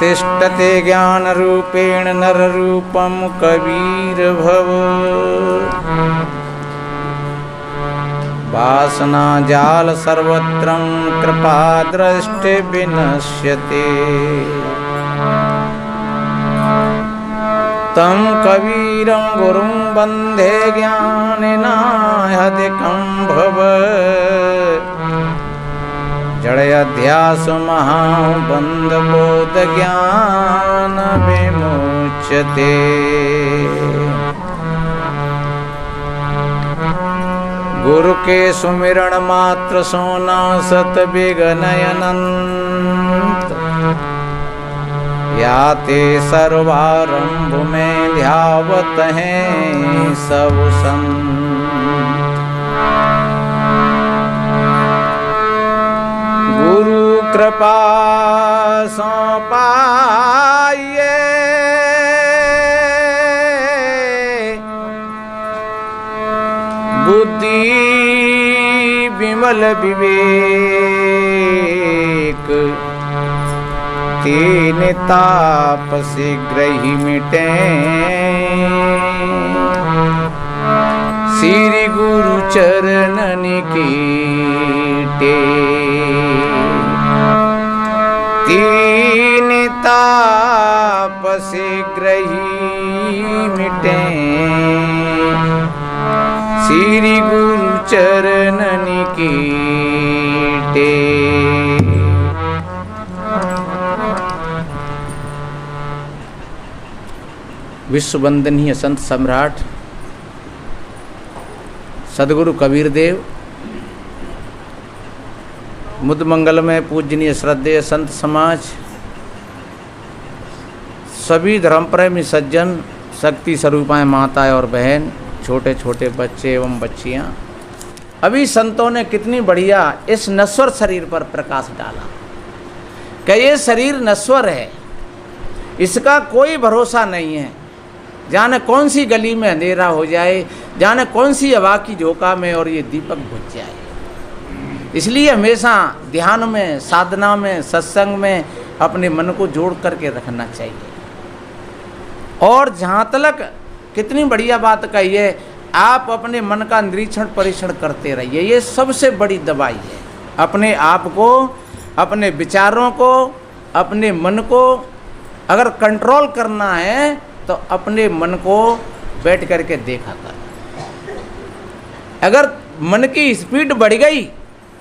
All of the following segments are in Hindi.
तिष्ठते ज्ञानरूपेण नररूपं कबीर भव। वासना जाल सर्वत्र कृपा दृष्टि विनश्यते। तं कबीरं गुरुं वन्दे ज्ञानिनायधिकं भव। जड़याध्यास महाबंध बोध ज्ञान विमुच्यते। गुरु के सुमिरण मात्र सोना सत विघ्नयनंत। याते सर्वारंभ में ध्यावत हैं सब संत। गुरु कृपा सो पाइए बुद्धि विमल विवेक। तीन ताप शीघ्र ही मिटे श्री गुरु चरणन की तीन ताप शीघ्र ही मिटे श्री गुरु चरणन की विश्व वंदनीय संत सम्राट सदगुरु कबीर देव, मुद मंगल में पूजनीय श्रद्धेय संत समाज, सभी धर्म प्रेमी सज्जन, शक्ति स्वरूपाएं माताएं और बहन, छोटे छोटे बच्चे एवं बच्चियां, अभी संतों ने कितनी बढ़िया इस नश्वर शरीर पर प्रकाश डाला कि ये शरीर नश्वर है, इसका कोई भरोसा नहीं है। जाने कौन सी गली में अंधेरा हो जाए, जाने कौन सी हवा की झोंका में और ये दीपक बुझ जाए। इसलिए हमेशा ध्यान में, साधना में, सत्संग में अपने मन को जोड़ करके रखना चाहिए। और जहाँ तक कितनी बढ़िया बात कही है, आप अपने मन का निरीक्षण परीक्षण करते रहिए, ये सबसे बड़ी दवाई है। अपने आप को, अपने विचारों को, अपने मन को अगर कंट्रोल करना है तो अपने मन को बैठ करके देखा कर। अगर मन की स्पीड बढ़ गई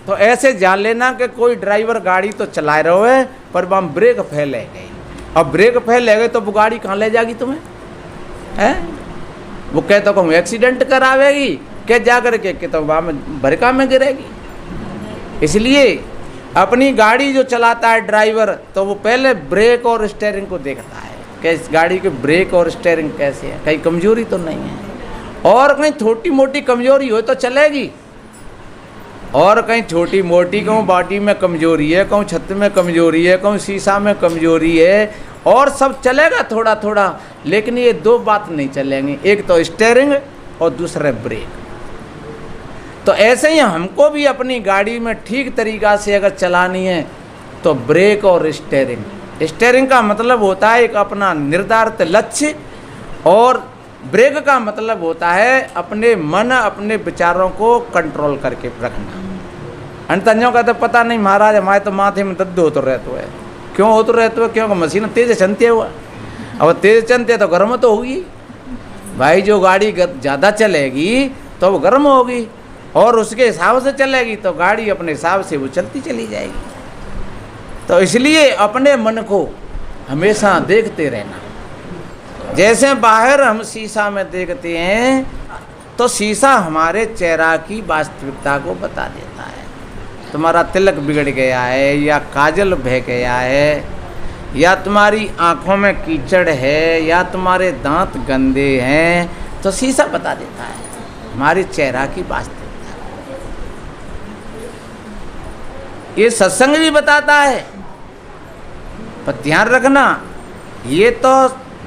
तो ऐसे जान लेना कि कोई ड्राइवर गाड़ी तो चला रहे है पर वहाँ ब्रेक फेल है गई। अब ब्रेक फेल है गई तो वो गाड़ी कहाँ ले जाएगी तुम्हें, है? वो कहते कहूँ एक्सीडेंट करावेगी, क्या जा करके तो वहाँ में भरका में गिरेगी। इसलिए अपनी गाड़ी जो चलाता है ड्राइवर तो वो पहले ब्रेक और स्टीयरिंग को देखता है कि इस गाड़ी के ब्रेक और स्टीयरिंग कैसे है, कहीं कमजोरी तो नहीं है। और कहीं छोटी मोटी कमजोरी हो तो चलेगी, और कहीं छोटी मोटी कहूँ बॉडी में कमजोरी है, कहूँ छत में कमजोरी है, कहूँ शीशा में कमजोरी है, और सब चलेगा थोड़ा थोड़ा, लेकिन ये दो बात नहीं चलेंगी, एक तो स्टीयरिंग और दूसरा ब्रेक। तो ऐसे ही हमको भी अपनी गाड़ी में ठीक तरीक़ा से अगर चलानी है तो ब्रेक और स्टीयरिंग। स्टीयरिंग का मतलब होता है एक अपना निर्धारित लक्ष्य, और ब्रेक का मतलब होता है अपने मन, अपने विचारों को कंट्रोल करके रखना। अंतन्यों का तो पता नहीं, महाराज हमारे तो माथे में दर्द होते रहते है। क्यों होते रहते हो? क्योंकि मशीन तेज चलती हुआ, अब तेज चलते तो गर्म तो होगी भाई। जो गाड़ी ज़्यादा चलेगी तो वो गर्म होगी, और उसके हिसाब से चलेगी तो गाड़ी अपने हिसाब से वो चलती चली जाएगी। तो इसलिए अपने मन को हमेशा देखते रहना। जैसे बाहर हम शीशा में देखते हैं तो शीशा हमारे चेहरा की वास्तविकता को बता देता है। तुम्हारा तिलक बिगड़ गया है, या काजल बह गया है, या तुम्हारी आँखों में कीचड़ है, या तुम्हारे दांत गंदे हैं, तो शीशा बता देता है हमारे चेहरा की वास्तविकता। ये सत्संग भी बताता है, पर ध्यान रखना ये तो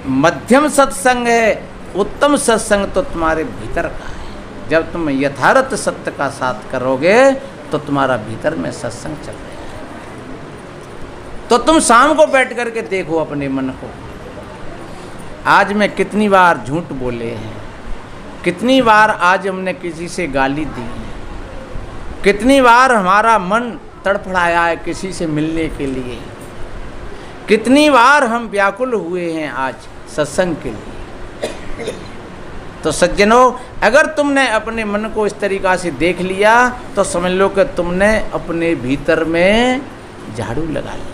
मध्यम सत्संग है, उत्तम सत्संग तो तुम्हारे भीतर का है। जब तुम यथार्थ सत्य का साथ करोगे तो तुम्हारा भीतर में सत्संग चल रहा है। तो तुम शाम को बैठ करके देखो अपने मन को, आज मैं कितनी बार झूठ बोले हैं, कितनी बार आज हमने किसी से गाली दी है, कितनी बार हमारा मन तड़फड़ाया है किसी से मिलने के लिए, कितनी बार हम व्याकुल हुए हैं आज सत्संग के लिए। तो सज्जनों, अगर तुमने अपने मन को इस तरीक़ा से देख लिया तो समझ लो कि तुमने अपने भीतर में झाड़ू लगा लिया।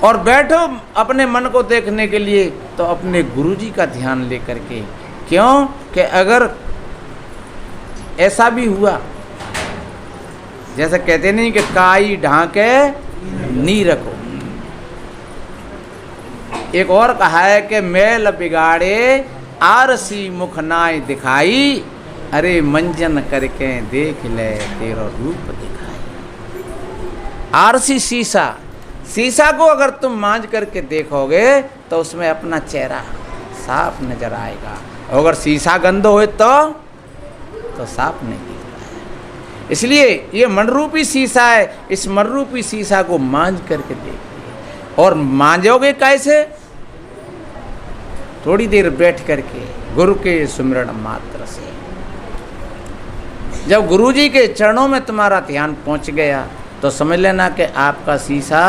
और बैठो अपने मन को देखने के लिए तो अपने गुरुजी का ध्यान लेकर के, क्यों कि अगर ऐसा भी हुआ, जैसा कहते नहीं कि काई ढांके नी रखो, एक और कहा है कि मैल बिगाड़े आरसी मुख नाय दिखाई, अरे मंजन करके देख ले तेरा रूप दिखाई। आरसी शीशा, शीशा को अगर तुम मांझ करके देखोगे तो उसमें अपना चेहरा साफ नजर आएगा, अगर शीशा गंदा हो तो साफ नहीं दिखता है। इसलिए ये मनरूपी शीशा है, इस मनरूपी शीशा को मांझ करके देखिए। और मांझोगे कैसे? थोड़ी देर बैठ करके गुरु के सुमिरन मात्र से। जब गुरुजी के चरणों में तुम्हारा ध्यान पहुंच गया तो समझ लेना कि आपका शीशा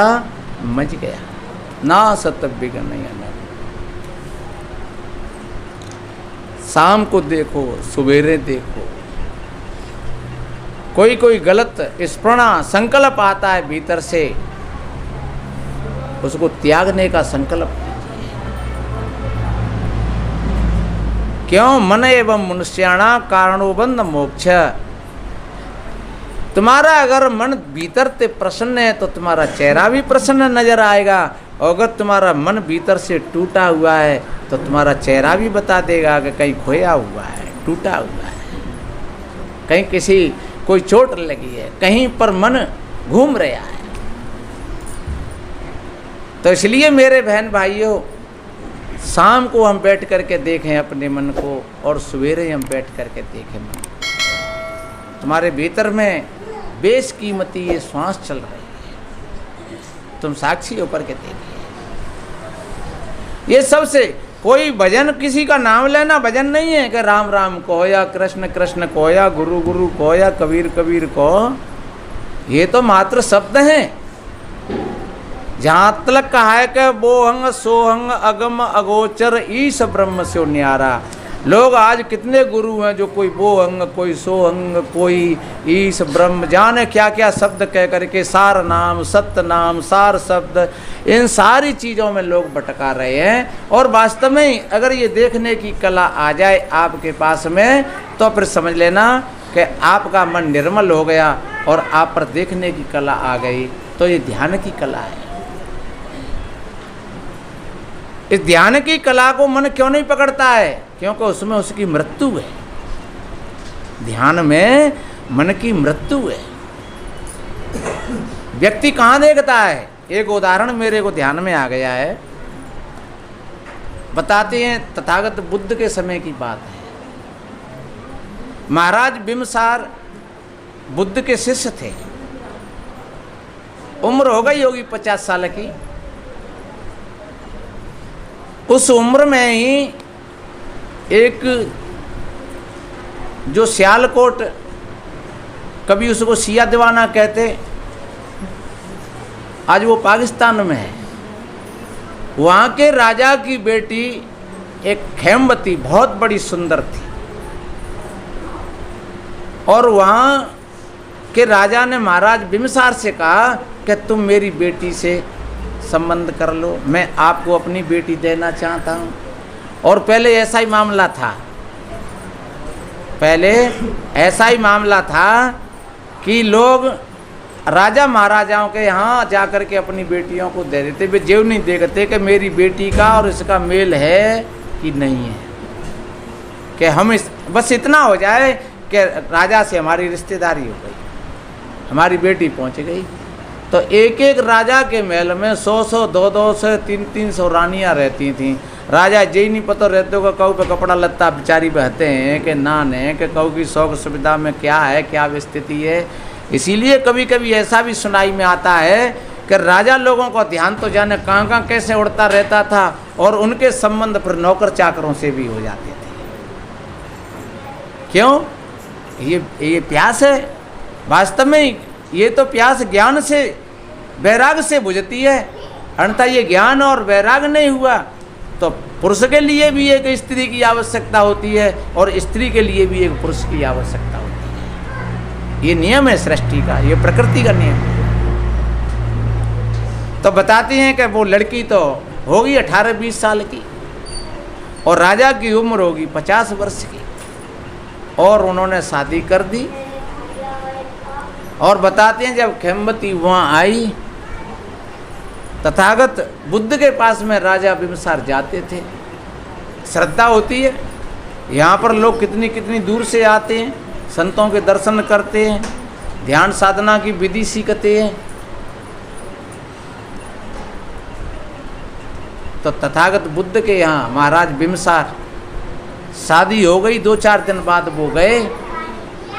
मच गया। ना सत बिगन नहीं आना। शाम को देखो, सवेरे देखो, कोई कोई गलत स्मरणा संकल्प आता है भीतर से, उसको त्यागने का संकल्प कीजिए। क्यों? मन एवं मनुष्याणा कारणोबंध मोक्ष। तुम्हारा अगर मन भीतर से प्रसन्न है तो तुम्हारा चेहरा भी प्रसन्न नजर आएगा, और अगर तुम्हारा मन भीतर से टूटा हुआ है तो तुम्हारा चेहरा भी बता देगा कि कहीं खोया हुआ है, टूटा हुआ है, कहीं किसी कोई चोट लगी है, कहीं पर मन घूम रहा है। तो इसलिए मेरे बहन भाइयों, शाम को हम बैठ करके देखें अपने मन को, और सवेरे हम बैठ करके देखें मन को। तुम्हारे भीतर में बेशकीमती ये श्वास चल रही है, तुम साक्षी होकर के देखिए। ये सबसे कोई भजन, किसी का नाम लेना भजन नहीं है कि राम राम कहो या कृष्ण कृष्ण कहो या गुरु गुरु कहो या कबीर कबीर कहो, ये तो मात्र शब्द हैं। जहाँ तक कहा है कि बोहंग सोहंग अगम अगोचर ईश ब्रह्म से न्यारा। लोग आज कितने गुरु हैं जो कोई बोहंग, कोई सोहंग, कोई ईश ब्रह्म, जाने क्या क्या शब्द कह करके सार नाम, सत्य नाम, सार शब्द, इन सारी चीज़ों में लोग भटका रहे हैं। और वास्तव में अगर ये देखने की कला आ जाए आपके पास में तो फिर समझ लेना कि आपका मन निर्मल हो गया और आप पर देखने की कला आ गई। तो ये ध्यान की कला है। इस ध्यान की कला को मन क्यों नहीं पकड़ता है? क्योंकि उसमें उसकी मृत्यु है। ध्यान में मन की मृत्यु है। व्यक्ति कहाँ देखता है? एक उदाहरण मेरे को ध्यान में आ गया है, बताते हैं। तथागत बुद्ध के समय की बात है। महाराज बिम्बसार बुद्ध के शिष्य थे। उम्र हो गई होगी 50 साल की। उस उम्र में ही एक जो सियालकोट, कभी उसको सिया दीवाना कहते, आज वो पाकिस्तान में है, वहाँ के राजा की बेटी एक खेमवती बहुत बड़ी सुंदर थी। और वहाँ के राजा ने महाराज बिम्बसार से कहा कि तुम मेरी बेटी से संबंध कर लो, मैं आपको अपनी बेटी देना चाहता हूँ। और पहले ऐसा ही मामला था, पहले ऐसा ही मामला था कि लोग राजा महाराजाओं के यहाँ जा कर के अपनी बेटियों को दे देते, वे जेव नहीं देखते कि मेरी बेटी का और इसका मेल है कि नहीं है, कि हम बस इतना हो जाए कि राजा से हमारी रिश्तेदारी हो गई, हमारी बेटी पहुँच गई। तो एक एक राजा के महल में 100-100, 200 से 300 रानियाँ रहती थीं। राजा जे नहीं पता रहते हो कऊ पे कपड़ा लत्ता बेचारी बहते हैं कि नान है कि कऊ की शौक सुविधा में क्या है, क्या स्थिति है, इसीलिए कभी कभी ऐसा भी सुनाई में आता है कि राजा लोगों का ध्यान तो जाने कहाँ कहाँ कैसे उड़ता रहता था, और उनके संबंध फिर नौकर चाकरों से भी हो जाते थे। क्यों? ये प्यास है। वास्तव में ये तो प्यास ज्ञान से, वैराग से बुझती है। अन्यथा ये ज्ञान और वैराग नहीं हुआ तो पुरुष के लिए भी एक स्त्री की आवश्यकता होती है और स्त्री के लिए भी एक पुरुष की आवश्यकता होती है। ये नियम है सृष्टि का, ये प्रकृति का नियम है। तो बताती हैं कि वो लड़की तो होगी 18-20 साल की और राजा की उम्र होगी 50 वर्ष की, और उन्होंने शादी कर दी। और बताते हैं जब खेमवती वहाँ आई, तथागत बुद्ध के पास में राजा बिम्बसार जाते थे। श्रद्धा होती है, यहाँ पर लोग कितनी कितनी दूर से आते हैं, संतों के दर्शन करते हैं, ध्यान साधना की विधि सीखते हैं। तो तथागत बुद्ध के यहाँ महाराज बिम्बसार शादी हो गई, 2-4 दिन बाद वो गए,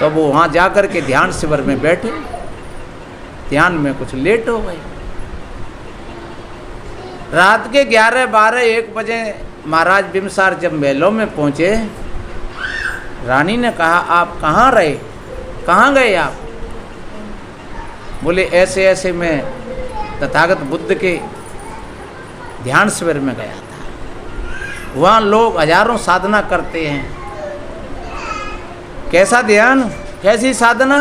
तो वो वहाँ जाकर के ध्यान शिविर में बैठे, ध्यान में कुछ लेट हो गए। रात के 11-12-1 बजे महाराज बिम्बसार जब महलों में पहुँचे, रानी ने कहा आप कहाँ रहे, कहाँ गए आप? बोले ऐसे ऐसे मैं तथागत बुद्ध के ध्यान शिविर में गया था, वहाँ लोग हजारों साधना करते हैं। कैसा ध्यान, कैसी साधना?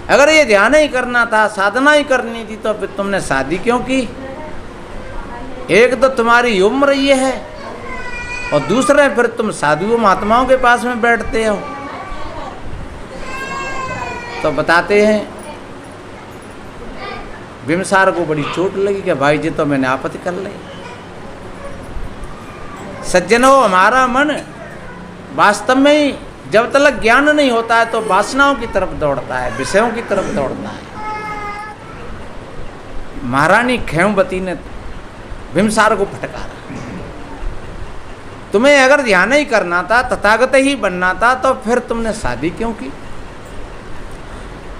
अगर ये ध्यान ही करना था, साधना ही करनी थी, तो फिर तुमने शादी क्यों की? एक तो तुम्हारी उम्र ये है और दूसरे फिर तुम साधुओं महात्माओं के पास में बैठते हो। तो बताते हैं बिम्बसार को बड़ी चोट लगी कि भाई जी तो मैंने आपत्ति कर ली। सज्जनों, हमारा मन वास्तव में ही जब तक ज्ञान नहीं होता है तो वासनाओं की तरफ दौड़ता है, विषयों की तरफ दौड़ता है। महारानी खेमवती ने बिम्बसार को फटकारा, तुम्हें अगर ध्यान ही करना था, तथागत ही बनना था, तो फिर तुमने शादी क्यों की?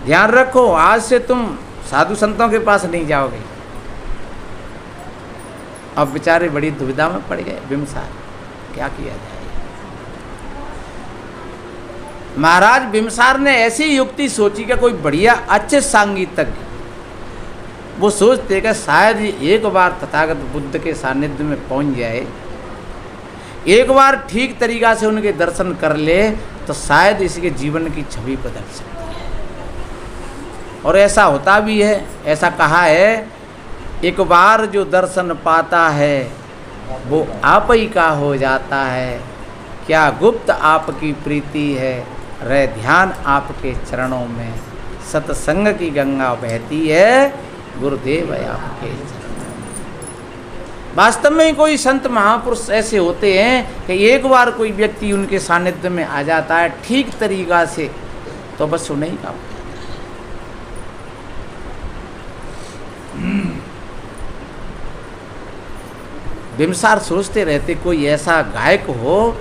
ध्यान रखो, आज से तुम साधु संतों के पास नहीं जाओगे। अब बेचारे बड़ी दुविधा में पड़ गए बिम्बसार, क्या किया जाए। महाराज बिम्बसार ने ऐसी युक्ति सोची कि कोई बढ़िया अच्छे संगीतज्ञ, वो सोचते कि शायद एक बार तथागत बुद्ध के सानिध्य में पहुंच जाए, एक बार ठीक तरीका से उनके दर्शन कर ले, तो शायद इसके जीवन की छवि बदल सकती है। और ऐसा होता भी है। ऐसा कहा है, एक बार जो दर्शन पाता है वो आप ही का हो जाता है, क्या गुप्त आपकी प्रीति है, रह ध्यान आपके चरणों में, सत्संग की गंगा बहती है, गुरुदेव आपके चरणों में। वास्तव में कोई संत महापुरुष ऐसे होते हैं कि एक बार कोई व्यक्ति उनके सानिध्य में आ जाता है ठीक तरीका से, तो बस उन्हीं का। बिम्बसार सोचते रहते कोई ऐसा गायक हो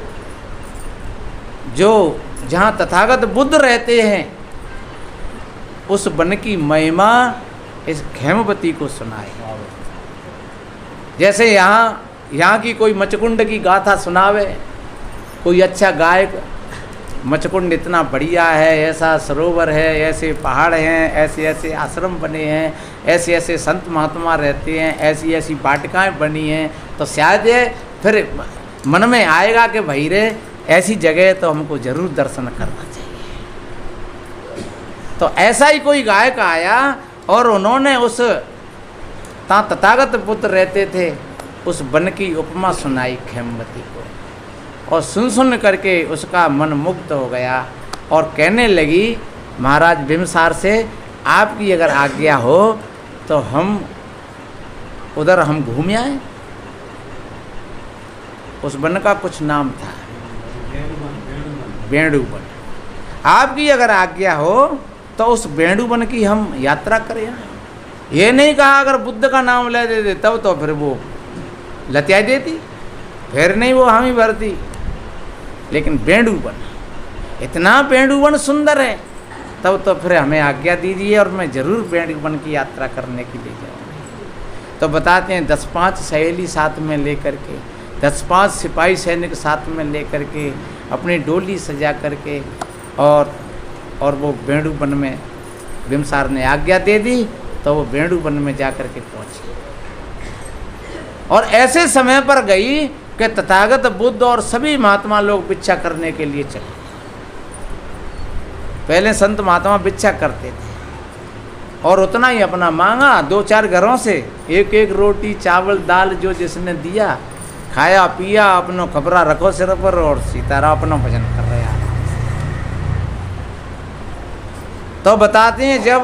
जो जहाँ तथागत बुद्ध रहते हैं उस वन की महिमा इस खेमवती को सुनाए। जैसे यहाँ की कोई मचकुंड की गाथा सुनावे, कोई अच्छा गायक, मचकुंड इतना बढ़िया है, ऐसा सरोवर है, ऐसे पहाड़ हैं, ऐसे ऐसे आश्रम बने हैं, ऐसे ऐसे संत महात्मा रहते हैं, ऐसी ऐसी वाटिकाएं बनी हैं, तो शायद ये फिर मन में आएगा कि भाई रे ऐसी जगह तो हमको जरूर दर्शन करना चाहिए। तो ऐसा ही कोई गायक आया और उन्होंने उस तथागत बुद्ध रहते थे उस वन की उपमा सुनाई खेमवती को, और सुन करके उसका मन मुग्ध हो गया और कहने लगी महाराज बिम्बसार से, आपकी अगर आज्ञा हो तो हम उधर हम घूम आए। उस वन का कुछ नाम था बेंडू वन। आपकी अगर आज्ञा हो तो उस बेंडू वन की हम यात्रा करें। ये नहीं कहा अगर बुद्ध का नाम ले देते तब तो फिर वो लतियाई देती, फिर नहीं वो हामी भरती। लेकिन बेंडू वन, इतना बेंडू वन सुंदर है तब तो फिर हमें आज्ञा दीजिए और मैं ज़रूर बेंडू बन की यात्रा करने के लिए जाऊँगी। तो बताते हैं 10-5 सहेली साथ में लेकर के, 10-5 सिपाही सैनिक साथ में लेकर के अपनी डोली सजा करके और वो बेंडू वन में बिम्सार ने आज्ञा दे दी, तो वो बेंडू वन में जा कर के पहुँची और ऐसे समय पर गई कि तथागत बुद्ध और सभी महात्मा लोग भिक्षा करने के लिए चले। पहले संत महात्मा भिक्षा करते थे और उतना ही अपना मांगा, 2-4 घरों से एक एक रोटी चावल दाल जो जिसने दिया, खाया पिया, अपनो खबरा रखो सिर पर और सीताराम अपना भजन कर रहे हैं। तो बताते हैं जब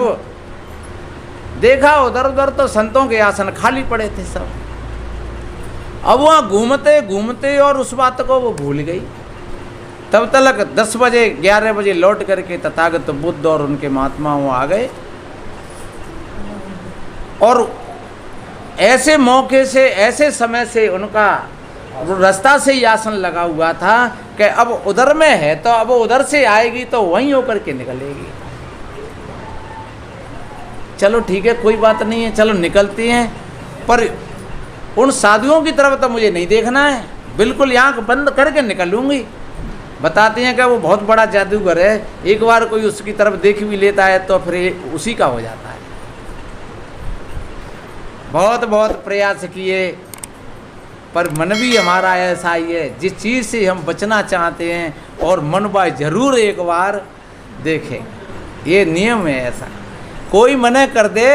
देखा उधर उधर तो संतों के आसन खाली पड़े थे सब। अब वहाँ घूमते घूमते और उस बात को वो भूल गई। तब तक 10 बजे 11 बजे लौट करके तथागत बुद्ध और उनके महात्मा वो आ गए और ऐसे मौके से ऐसे समय से उनका रास्ता से ही आसन लगा हुआ था कि अब उधर में है तो अब उधर से आएगी तो वहीं होकर के निकलेगी। चलो ठीक है, कोई बात नहीं है, चलो निकलती हैं, पर उन साधुओं की तरफ तो मुझे नहीं देखना है, बिल्कुल आँख बंद करके निकलूंगी। बताते हैं कि वो बहुत बड़ा जादूगर है, एक बार कोई उसकी तरफ देख भी लेता है तो फिर उसी का हो जाता है। बहुत बहुत प्रयास किए पर मन भी हमारा ऐसा ही है, जिस चीज़ से हम बचना चाहते हैं और मन बाय जरूर एक बार देखें, ये नियम है ऐसा। कोई मना कर दे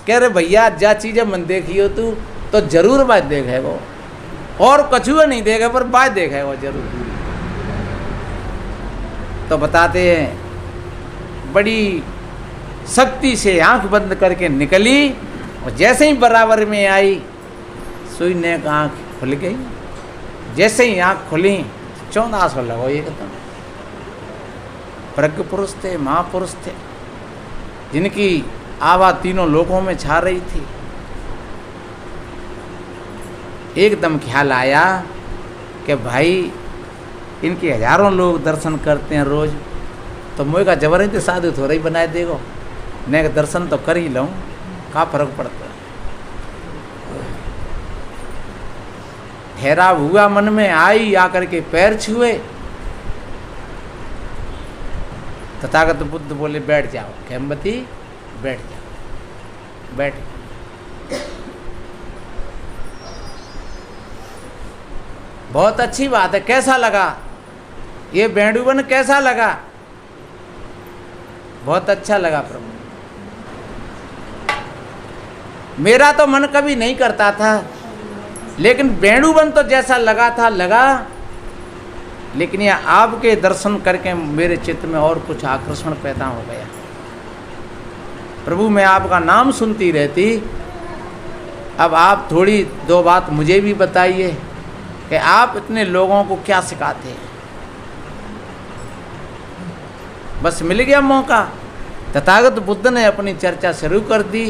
कह रहे भैया जा चीज़ें मन देखियो तू तो जरूर बात देखे वो, और कछुआ नहीं देखे पर बात देखे वो जरूर। तो बताते हैं बड़ी शक्ति से आंख बंद करके निकली और जैसे ही बराबर में आई सुई ने आँख खुल गई। जैसे ही आँख खुली 1400 लगो एकदम प्रज्ञ पुरुष थे, महापुरुष थे, जिनकी आवाज़ तीनों लोकों में छा रही थी। एकदम ख्याल आया कि भाई इनके हजारों लोग दर्शन करते हैं रोज, तो मुझे का जबरदस्ती साधु थोड़ा ही बनाए देगो, मैं दर्शन तो कर ही लूँ, क्या फर्क पड़ता है। ठहराव हुआ मन में, आई आकर के पैर छुए। तथागत बुद्ध बोले बैठ जाओ खेमवती, बैठ जाओ। बैठ बहुत अच्छी बात है। कैसा लगा ये बेंडू वन, कैसा लगा? बहुत अच्छा लगा प्रभु। मेरा तो मन कभी नहीं करता था, लेकिन बेंडू वन तो जैसा लगा था लगा, लेकिन यह आपके दर्शन करके मेरे चित्त में और कुछ आकर्षण पैदा हो गया। प्रभु मैं आपका नाम सुनती रहती, अब आप थोड़ी दो बात मुझे भी बताइए कि आप इतने लोगों को क्या सिखाते हैं। बस मिल गया मौका। तथागत बुद्ध ने अपनी चर्चा शुरू कर दी।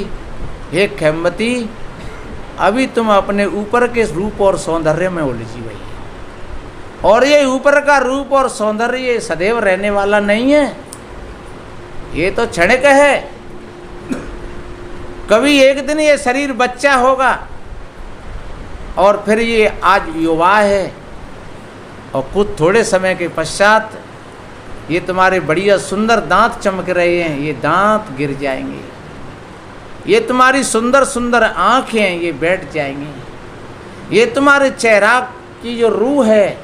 हे खेमवती, अभी तुम अपने ऊपर के रूप और सौंदर्य में उलझी हुई है, और ये ऊपर का रूप और सौंदर्य ये सदैव रहने वाला नहीं है, ये तो क्षणिक है। कभी एक दिन ये शरीर बच्चा होगा और फिर ये आज युवा है, और कुछ थोड़े समय के पश्चात ये तुम्हारे बढ़िया सुंदर दांत चमक रहे हैं, ये दांत गिर जाएंगे। ये तुम्हारी सुंदर सुंदर आँखें हैं, ये बैठ जाएंगी। ये तुम्हारे चेहरा की जो रूह है,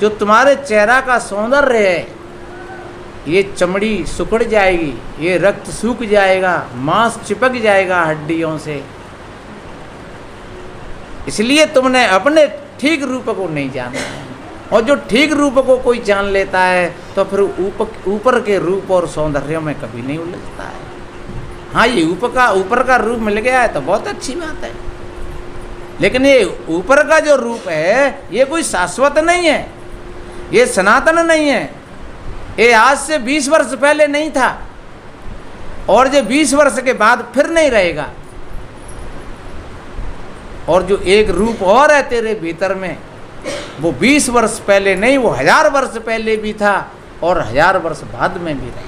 जो तुम्हारे चेहरा का सौंदर्य है, ये चमड़ी सुकड़ जाएगी, ये रक्त सूख जाएगा, मांस चिपक जाएगा हड्डियों से। इसलिए तुमने अपने ठीक रूप को नहीं जाना है, और जो ठीक रूप को कोई जान लेता है तो फिर ऊपर के रूप और सौंदर्य में कभी नहीं उलझता है। हाँ, ये ऊपर का रूप मिल गया है तो बहुत अच्छी बात है, लेकिन ये ऊपर का जो रूप है ये कोई शाश्वत नहीं है, ये सनातन नहीं है। ये आज से 20 वर्ष पहले नहीं था, और जो 20 वर्ष के बाद फिर नहीं रहेगा। और जो एक रूप और है तेरे भीतर में, वो 20 वर्ष पहले नहीं, वो 1000 वर्ष पहले भी था और 1000 वर्ष बाद में भी रहेगा।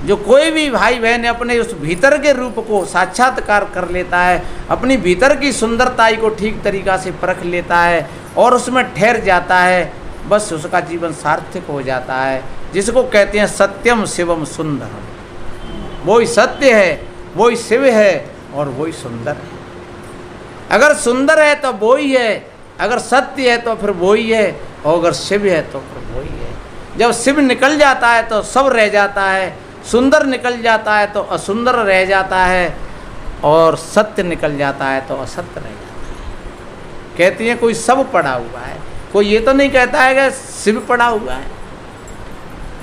जो कोई भी भाई बहन अपने उस भीतर के रूप को साक्षात्कार कर लेता है, अपनी भीतर की सुंदरताई को ठीक तरीक़ा से परख लेता है और उसमें ठहर जाता है, बस उसका जीवन सार्थक हो जाता है। जिसको कहते हैं सत्यम शिवम सुंदरम। वही सत्य है, वही शिव है और वही सुंदर है। अगर सुंदर है तो वही है, अगर सत्य है तो फिर वही है, और अगर शिव है तो फिर वही है। जब शिव निकल जाता है तो सब रह जाता है, सुंदर निकल जाता है तो असुंदर रह जाता है, और सत्य निकल जाता है तो असत्य रह जाता है। कहती है कोई सब पड़ा हुआ है, कोई ये तो नहीं कहता है कि शिव पड़ा हुआ है,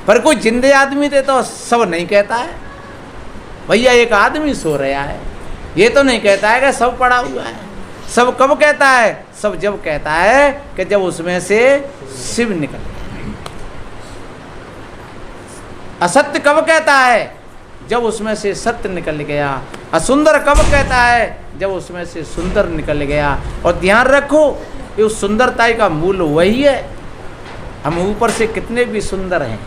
पर कोई जिंदे आदमी थे तो सब नहीं कहता है भैया एक आदमी सो रहा है, ये तो नहीं कहता है कि सब पड़ा हुआ है। सब कब कहता है? सब जब कहता है कि जब उसमें से शिव निकल गया। असत्य कब कहता है? जब उसमें से सत्य निकल गया। असुंदर कब कहता है? जब उसमें से सुंदर निकल गया। और ध्यान रखो कि उस सुंदरताई का मूल वही है। हम ऊपर से कितने भी सुंदर हैं,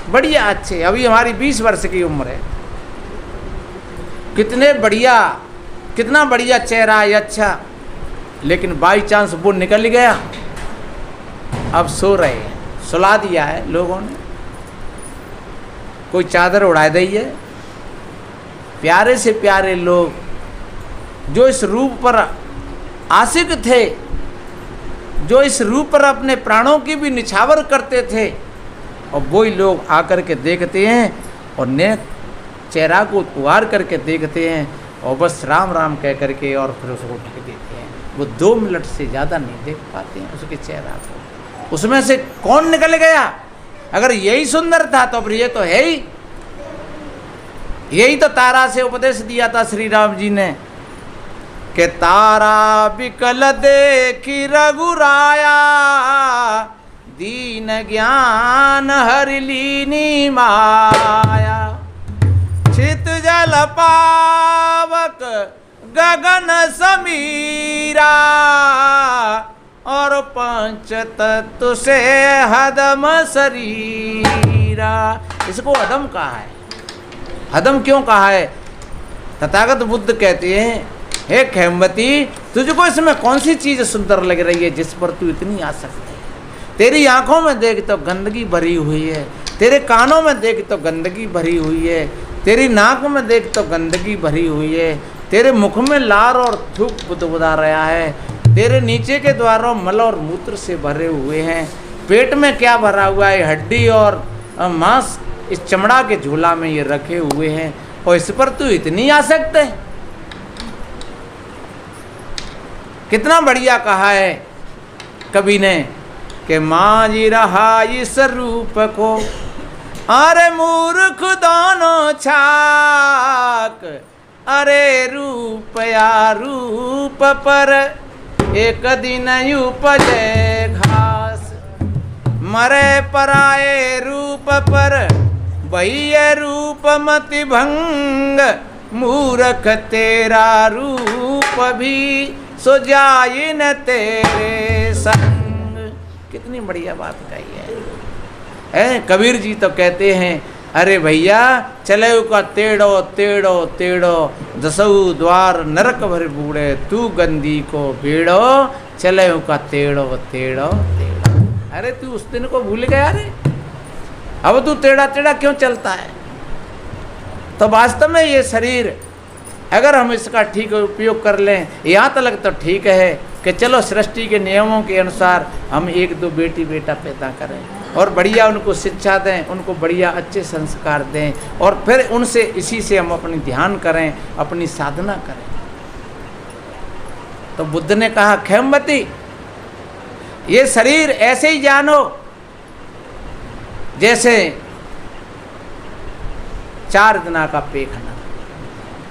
बढ़िया अच्छे, अभी हमारी 20 वर्ष की उम्र है, कितने बढ़िया, कितना बढ़िया चेहरा है, अच्छा, लेकिन बाई चांस वो निकल गया, अब सो रहे हैं, सुला दिया है लोगों ने, कोई चादर उड़ा दी है। प्यारे से प्यारे लोग जो इस रूप पर आशिक थे, जो इस रूप पर अपने प्राणों की भी निछावर करते थे, और वही लोग आकर के देखते हैं और नेक चेहरा को उतार करके देखते हैं और बस राम राम कह करके और फिर उसको ढक देते हैं। वो 2 मिनट से ज़्यादा नहीं देख पाते हैं उसके चेहरा को। उसमें से कौन निकल गया? अगर यही सुंदर था तो फिर ये तो है ही, यही तो तारा से उपदेश दिया था श्री राम जी ने कि तारा बिकल देखी रघुराया, दीन ज्ञान हरि लीनी माया, चित जल पावक गगन समीरा, और पंच तत्व से हदम शरीरा। इसको हदम कहा है। हदम क्यों कहा है? तथागत बुद्ध कहते हैं, हे खेमवती, तुझको इसमें कौन सी चीज़ सुंदर लग रही है जिस पर तू इतनी आसक्त है? तेरी आंखों में देख तो गंदगी भरी हुई है, तेरे कानों में देख तो गंदगी भरी हुई है, तेरी नाक में देख तो गंदगी भरी हुई है, तेरे मुख में लार और थूक बुदबुदा रहा है, तेरे नीचे के द्वारों मल और मूत्र से भरे हुए हैं, पेट में क्या भरा हुआ है? हड्डी और मांस इस चमड़ा के झूला में ये रखे हुए हैं, और इस पर तू इतनी आसक्त है। कितना बढ़िया कहा है कवि ने कि मांझी रहा इस रूप को, अरे मूर्ख दोनों छाक, अरे रूप या रूप पर एक दिन उपजे घास, मरे पराए रूप पर वही रूप मति भंग, मूर्ख तेरा रूप भी सो जाए न तेरे संग। कितनी बढ़िया बात कही है। कबीर जी तो कहते हैं, अरे भैया चले का तेड़ो तेड़ो तेड़ो, दसऊ द्वार नरक भर बूढ़े, तू गंदी को बेड़ो, चले का तेड़ो तेड़ो तेड़ो। अरे तू उस दिन को भूल गया रे, अब तू टेढ़ा टेढ़ा क्यों चलता है? तो वास्तव में ये शरीर अगर हम इसका ठीक उपयोग कर लें, यहाँ तक तो ठीक है कि चलो सृष्टि के नियमों के अनुसार हम 1-2 बेटी बेटा पैदा करें और बढ़िया उनको शिक्षा दें, उनको बढ़िया अच्छे संस्कार दें, और फिर उनसे इसी से हम अपनी ध्यान करें, अपनी साधना करें। तो बुद्ध ने कहा, खेमवती ये शरीर ऐसे ही जानो जैसे 4 दिना का पेखना,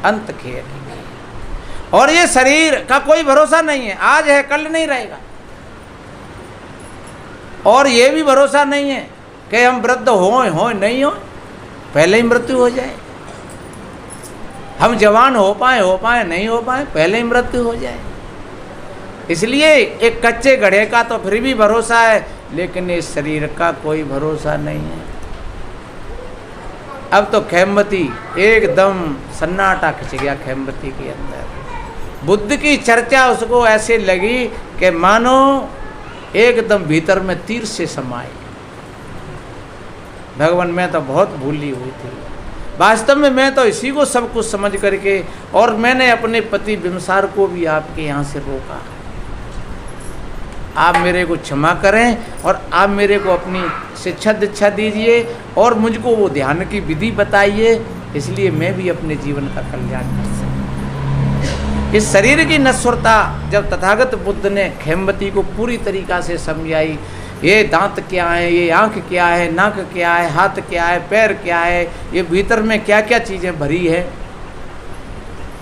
अंत खेल। और ये शरीर का कोई भरोसा नहीं है, आज है कल नहीं रहेगा। और ये भी भरोसा नहीं है कि हम वृद्ध हो नहीं हो, पहले ही मृत्यु हो जाए। हम जवान हो पाए नहीं हो पाए, पहले ही मृत्यु हो जाए। इसलिए एक कच्चे घड़े का तो फिर भी भरोसा है, लेकिन इस शरीर का कोई भरोसा नहीं है। अब तो खेमवती एकदम सन्नाटा खिंच गया खेमवती के अंदर। बुद्ध की चर्चा उसको ऐसे लगी कि मानो एकदम भीतर में तीर से समाई। भगवान मैं तो बहुत भूली हुई थी, वास्तव में मैं तो इसी को सब कुछ समझ करके, और मैंने अपने पति बिमसार को भी आपके यहाँ से रोका। आप मेरे को क्षमा करें और आप मेरे को अपनी शिक्षा दीक्षा दीजिए और मुझको वो ध्यान की विधि बताइए, इसलिए मैं भी अपने जीवन का कल्याण कर सकूं। इस शरीर की नश्वरता जब तथागत बुद्ध ने खेमवती को पूरी तरीक़ा से समझाई, ये दांत क्या है, ये आँख क्या है, नाक क्या है, हाथ क्या है, पैर क्या है, ये भीतर में क्या क्या चीज़ें भरी है,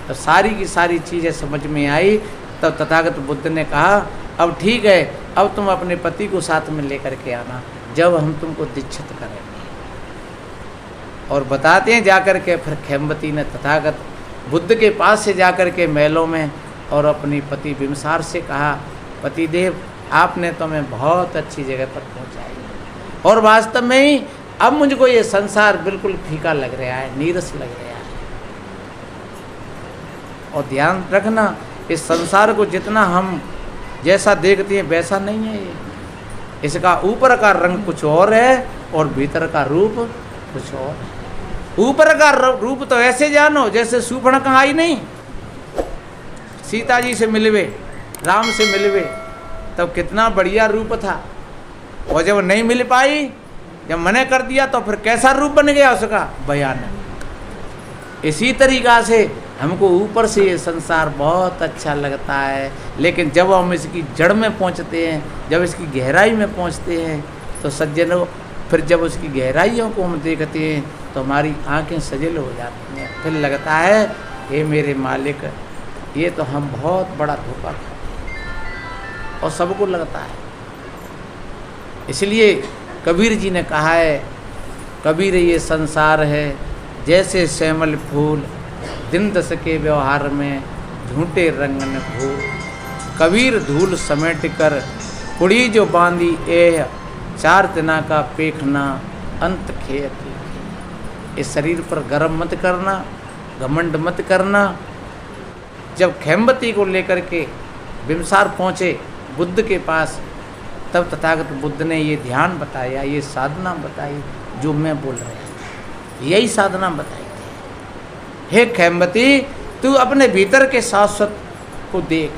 तो सारी की सारी चीज़ें समझ में आई। तब तथागत बुद्ध ने कहा अब ठीक है, अब तुम अपने पति को साथ में लेकर के आना, जब हम तुमको दीक्षित करेंगे। और बताते हैं जाकर के फिर खेमवती ने तथागत बुद्ध के पास से जाकर के महलों में और अपनी पति बिमसार से कहा, पतिदेव आपने तो मैं बहुत अच्छी जगह पर पहुंचाई और वास्तव में ही अब मुझको ये संसार बिल्कुल फीका लग रहा है, नीरस लग रहा है। और ध्यान रखना, इस संसार को जितना हम जैसा देखते हैं वैसा नहीं है ये। इसका ऊपर का रंग कुछ और है और भीतर का रूप कुछ और है। ऊपर का रूप तो ऐसे जानो जैसे शूर्पणखा आई नहीं, सीता जी से मिलवे, राम से मिलवे, तब कितना बढ़िया रूप था, और जब नहीं मिल पाई, जब मना कर दिया तो फिर कैसा रूप बन गया उसका, भयानक। इसी तरीक़ा से हमको ऊपर से ये संसार बहुत अच्छा लगता है, लेकिन जब हम इसकी जड़ में पहुंचते हैं, जब इसकी गहराई में पहुंचते हैं, तो सज्जनों फिर जब उसकी गहराइयों को हम देखते हैं तो हमारी आंखें सजल हो जाती हैं। फिर लगता है ये मेरे मालिक, ये तो हम बहुत बड़ा धोखा खाते, और सबको लगता है। इसलिए कबीर जी ने कहा है, कबीर ये संसार है जैसे श्यामल फूल, दिन दस के व्यवहार में झूठे रंगन भूल। कबीर धूल समेट कर कुड़ी जो बांधी एह, चार दिना का पेखना अंत खेत। इस शरीर पर गर्म मत करना, घमंड मत करना। जब खेमवती को लेकर के बिमसार पहुँचे बुद्ध के पास, तब तथागत बुद्ध ने ये ध्यान बताया, ये साधना बताई जो मैं बोल रहा हूँ, यही साधना बताई। हे खेमवती, तू अपने भीतर के शाश्वत को देख,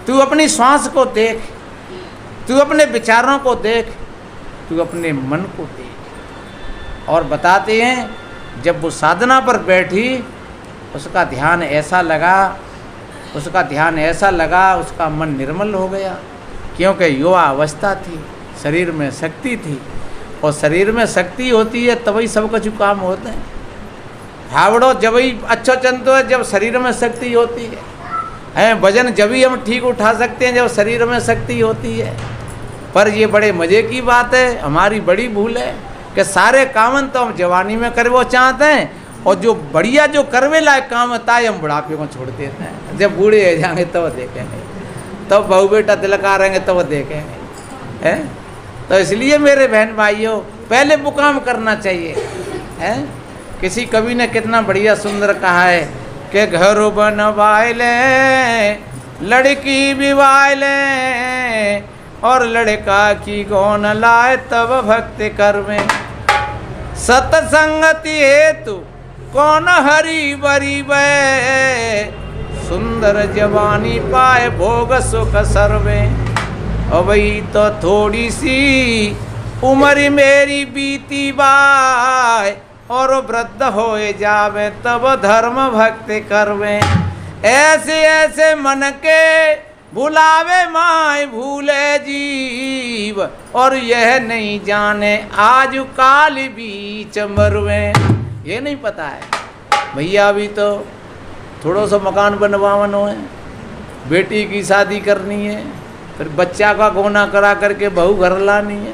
तू अपनी श्वास को देख, तू अपने विचारों को देख, तू अपने मन को देख। और बताते हैं जब वो साधना पर बैठी, उसका ध्यान ऐसा लगा, उसका मन निर्मल हो गया, क्योंकि युवा अवस्था थी, शरीर में शक्ति थी, और शरीर में शक्ति होती है तभी सब कुछ काम होते हैं। हावड़ो जब ही अच्छा चलते है जब शरीर में शक्ति होती है, वजन जब ही हम ठीक उठा सकते हैं जब शरीर में शक्ति होती है। पर ये बड़े मज़े की बात है, हमारी बड़ी भूल है कि सारे कामन तो हम जवानी में करवो चाहते हैं, और जो बढ़िया जो करवे लायक काम होता है हम बुढ़ापे को छोड़ देते हैं। जब बूढ़े हो जाएंगे तब देखेंगे, तब बहू बेटा तिलका रहेंगे तब देखेंगे, हैं। तो इसलिए मेरे बहन भाइयों, पहले वो काम करना चाहिए, हैं। किसी कवि ने कितना बढ़िया सुंदर कहा है कि घर बनवाए ले, लड़की विवाह ले, और लड़का की गौन लाए तब भक्ति करवे। सतसंगति हेतु कौन हरि बरी वे, सुंदर जवानी पाए भोग सुख सर्वे। और वही तो थोड़ी सी उम्र मेरी बीती बाय, और वृद्ध होए जावे तब धर्म भक्ति करवे। ऐसे ऐसे मन के भुलावे माय भूले जीव, और यह नहीं जाने आज काल बीच मरवे। ये नहीं पता है भैया, अभी तो थोड़ा सा मकान बनवाना है, बेटी की शादी करनी है, फिर बच्चा का गोना करा करके बहू घर लानी है,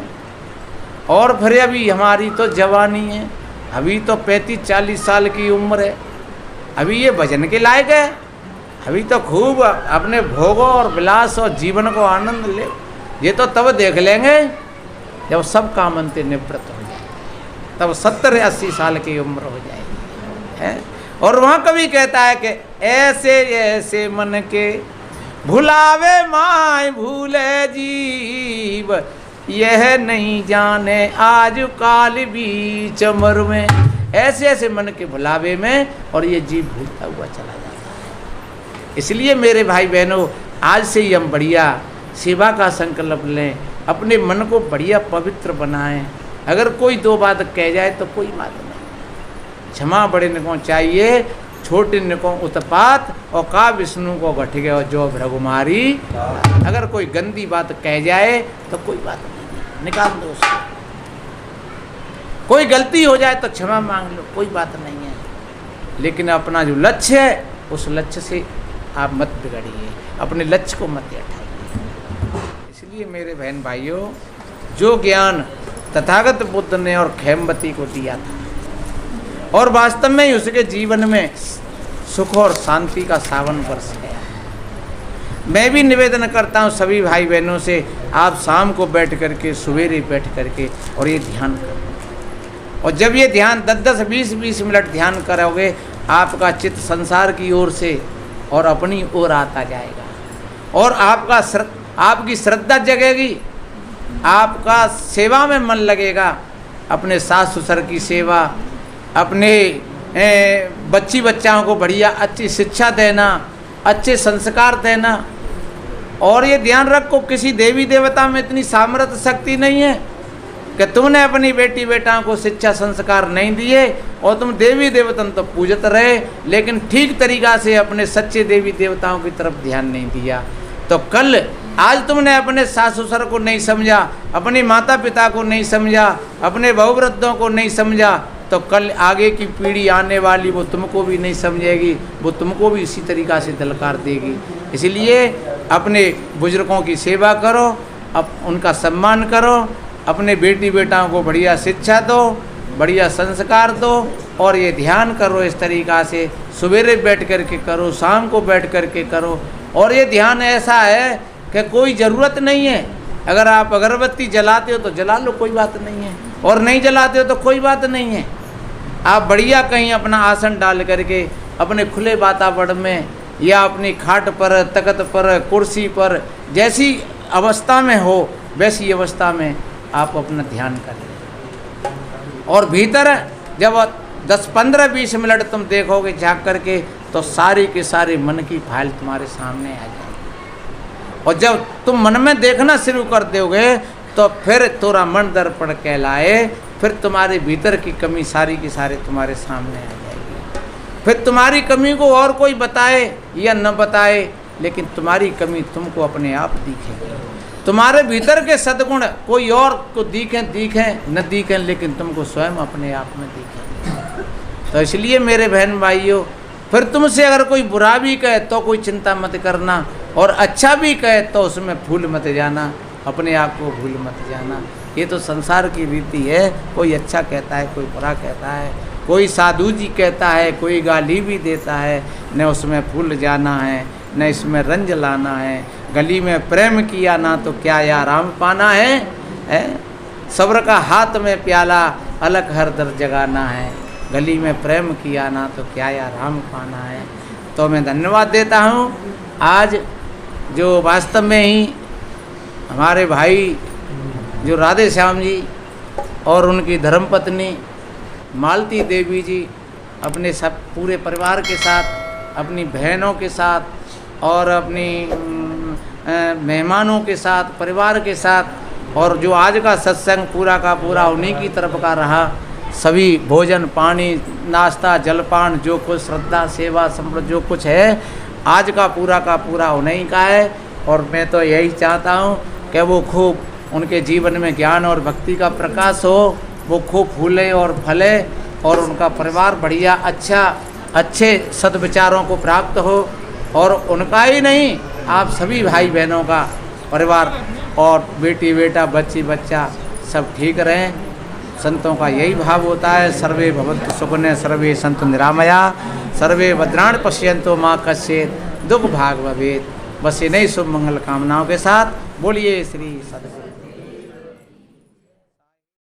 और फिर अभी हमारी तो जवानी है, अभी तो 35-40 साल की उम्र है, अभी ये भजन के लायक है, अभी तो खूब अपने भोगों और विलास और जीवन को आनंद ले। ये तो तब देख लेंगे जब सब कामंते निवृत्त हो जाए, तब 70-80 साल की उम्र हो जाएगी है। और वहाँ कवि कहता है कि ऐसे ऐसे मन के भुलावे माय भूले जीव, यह नहीं जाने आज काल बीच अमर में। ऐसे ऐसे मन के भुलावे में और ये जीव भूलता हुआ चला जाता है। इसलिए मेरे भाई बहनों, आज से ही हम बढ़िया सेवा का संकल्प लें, अपने मन को बढ़िया पवित्र बनाएं। अगर कोई दो बात कह जाए तो कोई बात नहीं, क्षमा बड़े निको चाहिए, छोटे निको उत्पात, और का विष्णु को घट गया जो भ्रगुमारी। अगर कोई गंदी बात कह जाए तो कोई बात नहीं, निकाल दो उसको। कोई गलती हो जाए तो क्षमा मांग लो, कोई बात नहीं है। लेकिन अपना जो लक्ष्य है उस लक्ष्य से आप मत बिगड़िए, अपने लक्ष्य को मत हटाइए। इसलिए मेरे बहन भाइयों, जो ज्ञान तथागत बुद्ध ने और खेमवती को दिया था, और वास्तव में ही उसके जीवन में सुख और शांति का सावन बरस गया। मैं भी निवेदन करता हूँ सभी भाई बहनों से, आप शाम को बैठ करके, सवेरे बैठ करके और ये ध्यान करो। और जब ये ध्यान 10-10, 20-20 मिनट ध्यान करोगे, आपका चित्त संसार की ओर से और अपनी ओर आता जाएगा, और आपकी श्रद्धा जगेगी, आपका सेवा में मन लगेगा। अपने सास ससुर की सेवा, अपने बच्ची बच्चाओं को बढ़िया अच्छी शिक्षा देना, अच्छे संस्कार देना। और ये ध्यान रखो, किसी देवी देवता में इतनी सामर्थ्य शक्ति नहीं है कि तुमने अपनी बेटी बेटाओं को शिक्षा संस्कार नहीं दिए, और तुम देवी देवतन तो पूजत रहे, लेकिन ठीक तरीक़ा से अपने सच्चे देवी देवताओं की तरफ ध्यान नहीं दिया। तो कल आज तुमने अपने सास ससुर को नहीं समझा, अपने माता पिता को नहीं समझा, अपने बहुवृद्धों को नहीं समझा, तो कल आगे की पीढ़ी आने वाली वो तुमको भी नहीं समझेगी, वो तुमको भी इसी तरीक़ा से दलकार देगी। इसलिए अपने बुजुर्गों की सेवा करो, उनका सम्मान करो, अपने बेटी बेटाओं को बढ़िया शिक्षा दो, बढ़िया संस्कार दो, और ये ध्यान करो इस तरीक़ा से। सवेरे बैठ कर के करो, शाम को बैठ कर के करो। और ये ध्यान ऐसा है कि कोई ज़रूरत नहीं है, अगर आप अगरबत्ती जलाते हो तो जला लो, कोई बात नहीं है, और नहीं जलाते हो तो कोई बात नहीं है। आप बढ़िया कहीं अपना आसन डाल करके अपने खुले वातावरण में, या अपनी खाट पर, तख्त पर, कुर्सी पर, जैसी अवस्था में हो वैसी अवस्था में आप अपना ध्यान करें। और भीतर जब 10-15-20 मिनट तुम देखोगे झाँक करके, तो सारी के सारे मन की फाइल तुम्हारे सामने आ जाएगी। और जब तुम मन में देखना शुरू कर दोगे, तो फिर तोरा मन दर्पण कहलाए, फिर तुम्हारे भीतर की कमी सारी की सारी तुम्हारे सामने आ जाएगी। फिर तुम्हारी कमी को और कोई बताए या न बताए, लेकिन तुम्हारी कमी तुमको अपने आप दिखेगी। तुम्हारे भीतर के सद्गुण कोई और को दिखें न दिखें, लेकिन तुमको स्वयं अपने आप में दिखें। तो इसलिए मेरे बहन भाइयों, फिर तुमसे अगर कोई बुरा भी कहे तो कोई चिंता मत करना, और अच्छा भी कहे तो उसमें भूल मत जाना, अपने आप को भूल मत जाना। ये तो संसार की रीति है, कोई अच्छा कहता है, कोई बुरा कहता है, कोई साधु जी कहता है, कोई गाली भी देता है, न उसमें भूल जाना है, न इसमें रंज लाना है। गली में प्रेम किया ना तो क्या या राम पाना है? सब्र का हाथ में प्याला, अलग हर दर जगाना है। गली में प्रेम किया ना तो क्या या राम पाना है। तो मैं धन्यवाद देता हूँ। आज जो वास्तव में ही हमारे भाई जो राधे श्याम जी और उनकी धर्मपत्नी मालती देवी जी अपने सब पूरे परिवार के साथ, अपनी बहनों के साथ और अपनी मेहमानों के साथ, परिवार के साथ, और जो आज का सत्संग पूरा का पूरा उन्हीं की तरफ का रहा। सभी भोजन पानी नाश्ता जलपान जो कुछ श्रद्धा सेवा संप्रदाय जो कुछ है, आज का पूरा उन्हीं का है। और मैं तो यही चाहता हूँ कि वो खूब उनके जीवन में ज्ञान और भक्ति का प्रकाश हो, वो खूब फूले और फले, और उनका परिवार बढ़िया अच्छे सद्विचारों को प्राप्त हो। और उनका ही नहीं, आप सभी भाई बहनों का परिवार और बेटी बेटा बच्ची बच्चा सब ठीक रहें। संतों का यही भाव होता है, सर्वे भवन्तु सुखिनः सर्वे सन्तु निरामया सर्वे भद्राणि पश्यन्तु मा कश्चित् दुःख भाग् भवेत्। बस इन्हीं शुभ मंगल कामनाओं के साथ बोलिए श्री सद्गुरु।